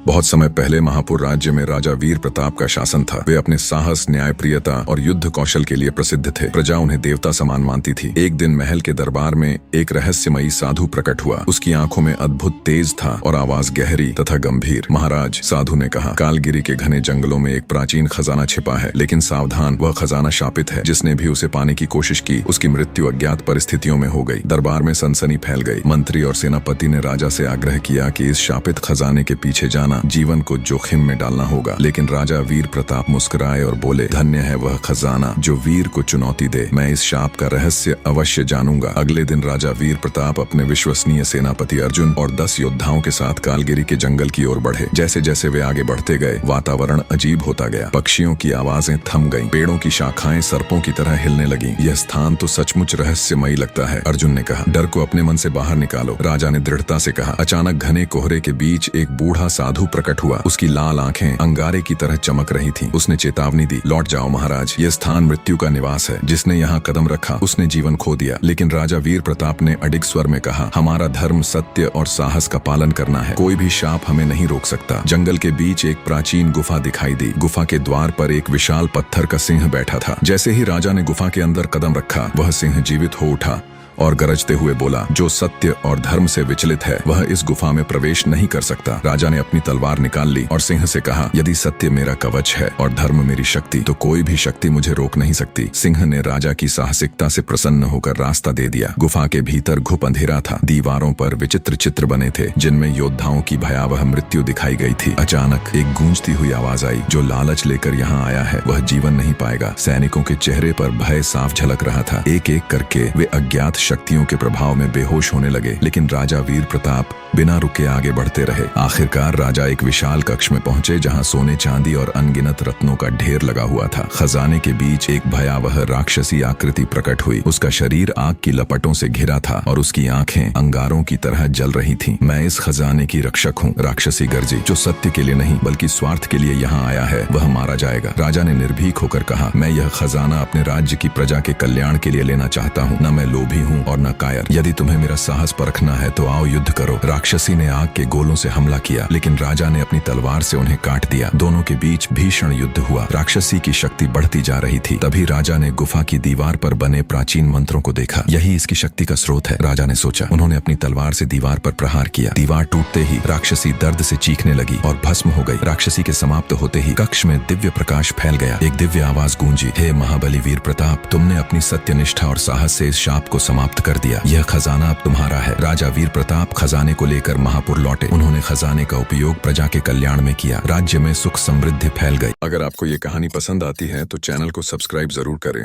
बहुत समय पहले महापुर राज्य में राजा वीर प्रताप का शासन था। वे अपने साहस, न्यायप्रियता और युद्ध कौशल के लिए प्रसिद्ध थे। प्रजा उन्हें देवता समान मानती थी। एक दिन महल के दरबार में एक रहस्यमयी साधु प्रकट हुआ। उसकी आंखों में अद्भुत तेज था और आवाज गहरी तथा गंभीर। महाराज, साधु ने कहा, कालगिरी के घने जंगलों में एक प्राचीन खजाना छिपा है, लेकिन सावधान, वह खजाना शापित है। जिसने भी उसे पाने की कोशिश की, उसकी मृत्यु अज्ञात परिस्थितियों में हो गई। दरबार में सनसनी फैल गई। मंत्री और सेनापति ने राजा से आग्रह किया कि इस शापित खजाने के पीछे जाना जीवन को जोखिम में डालना होगा। लेकिन राजा वीर प्रताप मुस्कुराए और बोले, धन्य है वह खजाना जो वीर को चुनौती दे। मैं इस शाप का रहस्य अवश्य जानूंगा। अगले दिन राजा वीर प्रताप अपने विश्वसनीय सेनापति अर्जुन और 10 योद्धाओं के साथ कालगिरी के जंगल की ओर बढ़े। जैसे जैसे वे आगे बढ़ते गए, वातावरण अजीब होता गया। पक्षियों की आवाजें थम गईं, पेड़ों की शाखाएं सर्पों की तरह हिलने लगीं। यह स्थान तो सचमुच रहस्यमयी लगता है। अर्जुन ने कहा, डर को अपने मन से बाहर निकालो। राजा ने दृढ़ता से कहा। अचानक घने कोहरे के बीच एक बूढ़ा साधु प्रकट हुआ। उसकी लाल आंखें अंगारे की तरह चमक रही थीं। उसने चेतावनी दी, लौट जाओ महाराज, यह स्थान मृत्यु का निवास है। जिसने यहाँ कदम रखा उसने जीवन खो दिया। लेकिन राजा वीर प्रताप ने अडिग स्वर में कहा, हमारा धर्म सत्य और साहस का पालन करना है। कोई भी शाप हमें नहीं रोक सकता। जंगल के बीच एक प्राचीन गुफा दिखाई दी। गुफा के द्वार पर एक विशाल पत्थर का सिंह बैठा था। जैसे ही राजा ने गुफा के अंदर कदम रखा, वह सिंह जीवित हो उठा और गरजते हुए बोला, जो सत्य और धर्म से विचलित है वह इस गुफा में प्रवेश नहीं कर सकता। राजा ने अपनी तलवार निकाल ली और सिंह से कहा, यदि सत्य मेरा कवच है और धर्म मेरी शक्ति, तो कोई भी शक्ति मुझे रोक नहीं सकती। सिंह ने राजा की साहसिकता से प्रसन्न होकर रास्ता दे दिया। गुफा के भीतर घुप अंधेरा था। दीवारों पर विचित्र चित्र बने थे, जिनमें योद्धाओं की भयावह मृत्यु दिखाई गई थी। अचानक एक गूंजती हुई आवाज आई, जो लालच लेकर यहाँ आया है वह जीवन नहीं पाएगा। सैनिकों के चेहरे पर भय साफ झलक रहा था। एक एक करके वे अज्ञात शक्तियों के प्रभाव में बेहोश होने लगे। लेकिन राजा वीर प्रताप बिना रुके आगे बढ़ते रहे। आखिरकार राजा एक विशाल कक्ष में पहुंचे, जहां सोने, चांदी और अनगिनत रत्नों का ढेर लगा हुआ था। खजाने के बीच एक भयावह राक्षसी आकृति प्रकट हुई। उसका शरीर आग की लपटों से घिरा था और उसकी आंखें अंगारों की तरह जल रही थीं। मैं इस खजाने की रक्षक हूँ, राक्षसी गर्जी। जो सत्य के लिए नहीं बल्कि स्वार्थ के लिए यहाँ आया है वह मारा जाएगा। राजा ने निर्भीक होकर कहा, मैं यह खजाना अपने राज्य की प्रजा के कल्याण के लिए लेना चाहता हूँ। न मैं लोभी हूँ और न कायर। यदि तुम्हें मेरा साहस परखना है तो आओ युद्ध करो। राक्षसी ने आग के गोलों से हमला किया, लेकिन राजा ने अपनी तलवार से उन्हें काट दिया। दोनों के बीच भीषण युद्ध हुआ। राक्षसी की शक्ति बढ़ती जा रही थी। तभी राजा ने गुफा की दीवार पर बने प्राचीन मंत्रों को देखा। यही इसकी शक्ति का स्रोत है, राजा ने सोचा। उन्होंने अपनी तलवार से दीवार पर प्रहार किया। दीवार टूटते ही राक्षसी दर्द से चीखने लगी और भस्म हो गई। राक्षसी के समाप्त होते ही कक्ष में दिव्य प्रकाश फैल गया। एक दिव्य आवाज गूंजी, हे महाबली वीर प्रताप, तुमने अपनी सत्यनिष्ठा और साहस से इस शाप को समाप्त कर दिया। यह खजाना अब तुम्हारा है। राजा वीर प्रताप खजाने को लेकर महापुर लौटे। उन्होंने खजाने का उपयोग प्रजा के कल्याण में किया। राज्य में सुख समृद्धि फैल गई। अगर आपको ये कहानी पसंद आती है तो चैनल को सब्सक्राइब जरूर करें।